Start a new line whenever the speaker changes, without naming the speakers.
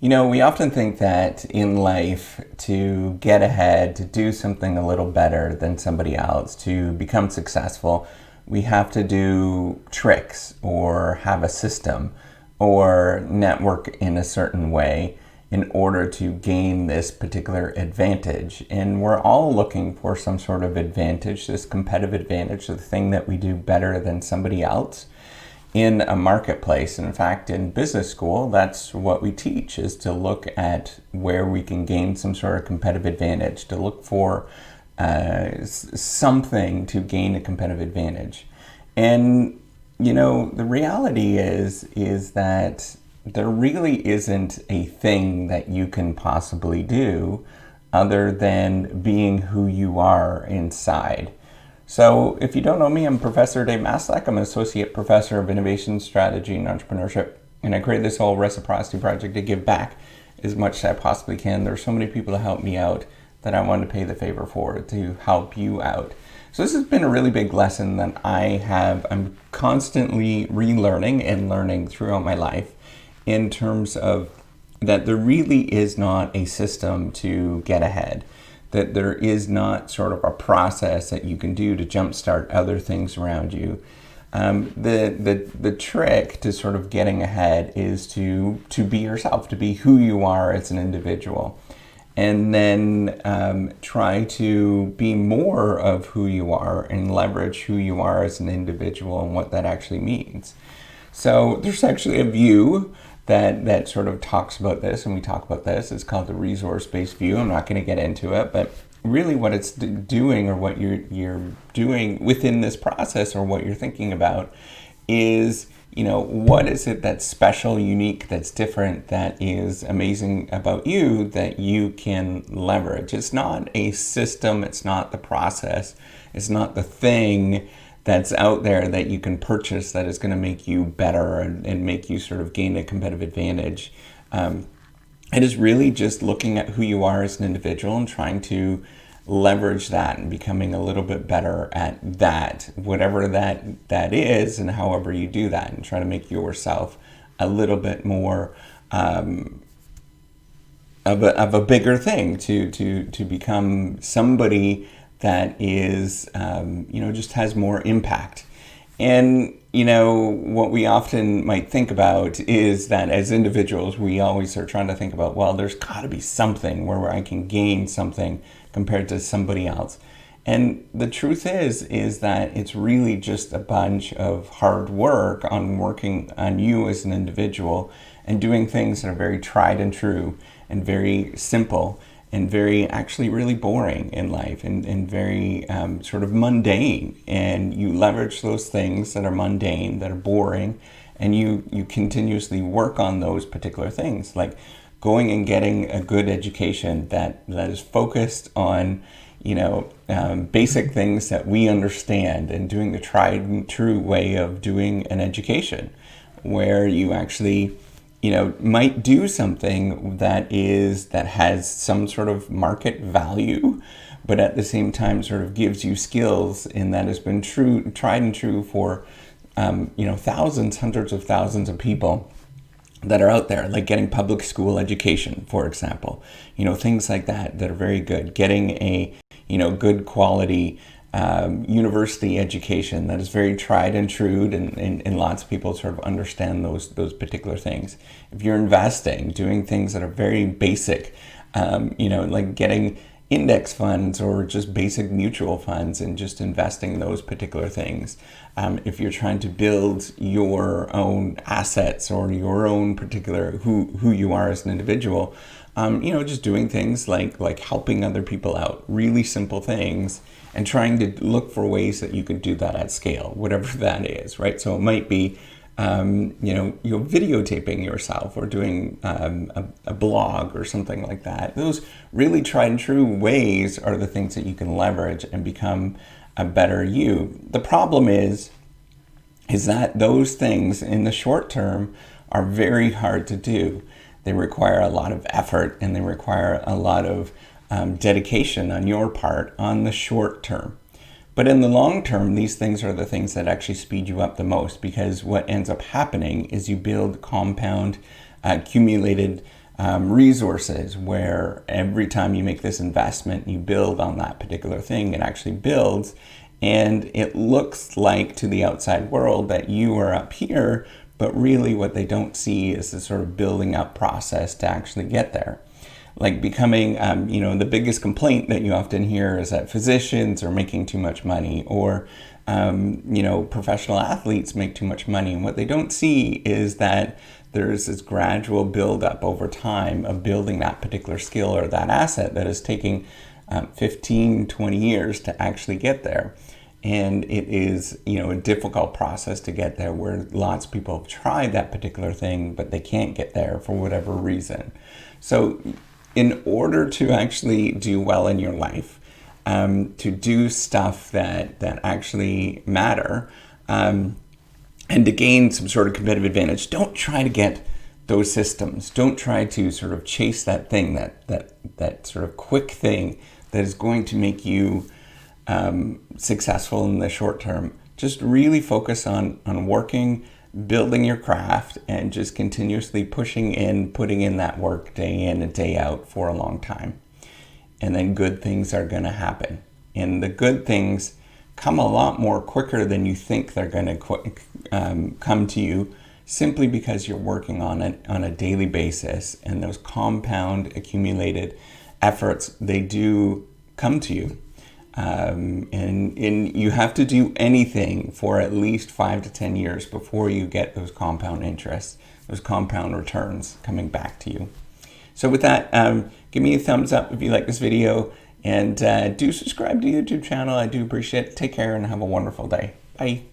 We often think that in life, to get ahead, to do something a little better than somebody else, to become successful, we have to do tricks or have a system or network in a certain way in order to gain this particular advantage. And we're all looking for some sort of advantage, this competitive advantage, the thing that we do better than somebody else in a marketplace. And in fact, in business school, that's what we teach, is to look at where we can gain some sort of competitive advantage, to look for something to gain a competitive advantage. And, the reality is that there really isn't a thing that you can possibly do other than being who you are inside. So if you don't know me, I'm Professor Dave Maslak. I'm an Associate Professor of Innovation, Strategy, and Entrepreneurship. And I created this whole reciprocity project to give back as much as I possibly can. There are so many people that help me out that I wanted to pay the favor for, to help you out. So this has been a really big lesson that I'm constantly relearning and learning throughout my life, in terms of that there really is not a system to get ahead, that there is not sort of a process that you can do to jumpstart other things around you. The trick to sort of getting ahead is to be yourself, to be who you are as an individual, and then try to be more of who you are and leverage who you are as an individual and what that actually means. So there's actually a view that sort of talks about this, and we talk about this. It's called the resource-based view. I'm not going to get into it, but really what it's doing, or what you're doing within this process, or what you're thinking about, is, what is it that's special, unique, that's different, that is amazing about you that you can leverage. It's not a system, it's not the process, it's not the thing that's out there that you can purchase that is going to make you better and make you sort of gain a competitive advantage. It is really just looking at who you are as an individual and trying to leverage that and becoming a little bit better at that, whatever that is, and however you do that, and try to make yourself a little bit more of a bigger thing, to become somebody that is, just has more impact. And, what we often might think about is that as individuals, we always are trying to think about, well, there's got to be something where I can gain something compared to somebody else. And the truth is that it's really just a bunch of hard work on working on you as an individual, and doing things that are very tried and true and very simple, and very actually really boring in life, and very sort of mundane. And you leverage those things that are mundane, that are boring, and you continuously work on those particular things, like going and getting a good education that is focused on basic things that we understand, and doing the tried and true way of doing an education, where you actually might do something that has some sort of market value, but at the same time sort of gives you skills, and that has been tried and true for thousands, hundreds of thousands of people that are out there, like getting public school education, for example, things like that are very good. Getting a good quality university education that is very tried and true, and lots of people sort of understand those particular things. If you're investing, doing things that are very basic, like getting index funds or just basic mutual funds, and just investing in those particular things. If you're trying to build your own assets, or your own particular who you are as an individual, just doing things like helping other people out, really simple things, and trying to look for ways that you can do that at scale, whatever that is, right? So it might be, you're videotaping yourself, or doing a blog or something like that. Those really tried and true ways are the things that you can leverage and become a better you. The problem is that those things in the short term are very hard to do. They require a lot of effort, and they require a lot of dedication on your part on the short term. But in the long term, these things are the things that actually speed you up the most, because what ends up happening is you build compound, accumulated resources where every time you make this investment, you build on that particular thing. It actually builds, and it looks like to the outside world that you are up here, but really what they don't see is the sort of building up process to actually get there. Like becoming, the biggest complaint that you often hear is that physicians are making too much money, or, professional athletes make too much money. And what they don't see is that there's this gradual buildup over time of building that particular skill or that asset that is taking 15, 20 years to actually get there. And it is, a difficult process to get there, where lots of people have tried that particular thing, but they can't get there for whatever reason. So in order to actually do well in your life, to do stuff that actually matter, and to gain some sort of competitive advantage, don't try to get those systems. Don't try to sort of chase that thing, that sort of quick thing that is going to make you successful in the short term. Just really focus on working, building your craft, and just continuously putting in that work day in and day out for a long time. And then good things are going to happen. And the good things come a lot more quicker than you think they're going to come to you, simply because you're working on it on a daily basis. And those compound accumulated efforts, they do come to you. And you have to do anything for at least 5 to 10 years before you get those compound interests, those compound returns coming back to you. So with that, give me a thumbs up if you like this video, and do subscribe to the YouTube channel. I do appreciate it. Take care and have a wonderful day. Bye.